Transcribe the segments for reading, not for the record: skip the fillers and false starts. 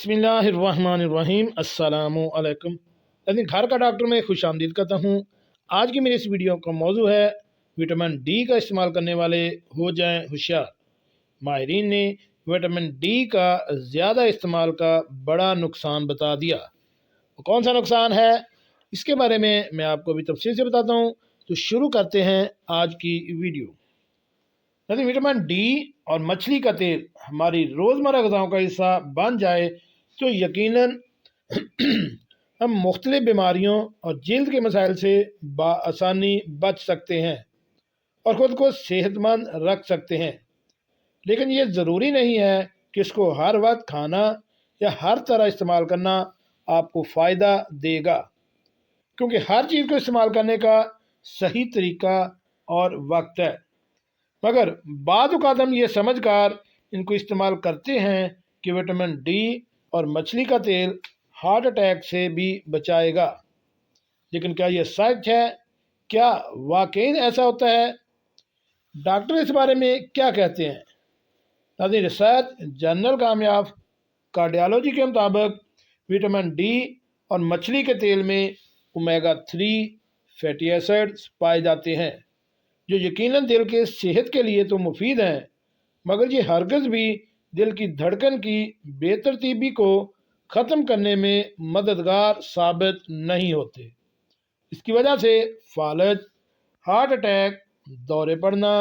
बिस्मिल्लाहिर्रहमानिर्रहीम अस्सलामु अलैकुम। लेकिन घर का डॉक्टर में खुश आमदीद करता हूँ। आज की मेरी इस वीडियो का मौजू है विटामिन डी का इस्तेमाल करने वाले हो जाएं होशियार। माहिरीन ने विटामिन डी का ज़्यादा इस्तेमाल का बड़ा नुकसान बता दिया। वो कौन सा नुकसान है, इसके बारे में मैं आपको अभी तफसील से बताता हूँ। तो शुरू करते हैं आज की वीडियो। यदि विटामिन डी और मछली का तेल हमारी रोज़मर्रा ग़िज़ाओं का हिस्सा बन जाए तो यकीनन हम मुख्तलिफ़ बीमारियों और जल्द के मसाइल से बआसानी बच सकते हैं और ख़ुद को सेहतमंद रख सकते हैं। लेकिन ये ज़रूरी नहीं है कि इसको हर वक्त खाना या हर तरह इस्तेमाल करना आपको फ़ायदा देगा, क्योंकि हर चीज़ को इस्तेमाल करने का सही तरीका और वक्त है। मगर बाद औक़ात हम ये समझ कर इनको इस्तेमाल करते हैं कि विटामिन डी और मछली का तेल हार्ट अटैक से भी बचाएगा। लेकिन क्या ये सच है? क्या वाकई ऐसा होता है? डॉक्टर इस बारे में क्या कहते हैं? नाज़रीन, रिसर्च जर्नल कामयाब कार्डियोलॉजी के मुताबिक विटामिन डी और मछली के तेल में ओमेगा 3 फैटी एसिड्स पाए जाते हैं, जो यकीनन दिल के सेहत के लिए तो मुफीद हैं, मगर ये हरगिज़ भी दिल की धड़कन की बेतरतीबी को ख़त्म करने में मददगार साबित नहीं होते। इसकी वजह से फालज, हार्ट अटैक, दौरे पड़ना,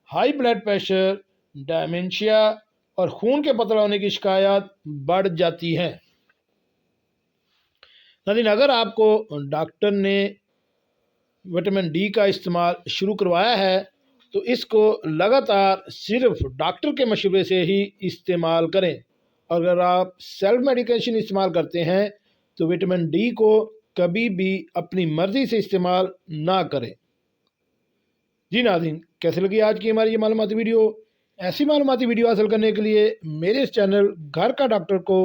हाई ब्लड प्रेशर, डायमेंशिया और खून के पतला होने की शिकायत बढ़ जाती है। लेकिन अगर आपको डॉक्टर ने विटामिन डी का इस्तेमाल शुरू करवाया है तो इसको लगातार सिर्फ डॉक्टर के मशवरे से ही इस्तेमाल करें। अगर आप सेल्फ मेडिकेशन इस्तेमाल करते हैं तो विटामिन डी को कभी भी अपनी मर्ज़ी से इस्तेमाल ना करें। जी नाज़रीन, कैसे लगी आज की हमारी ये मालूमाती वीडियो? ऐसी मालूमाती वीडियो हासिल करने के लिए मेरे इस चैनल घर का डॉक्टर को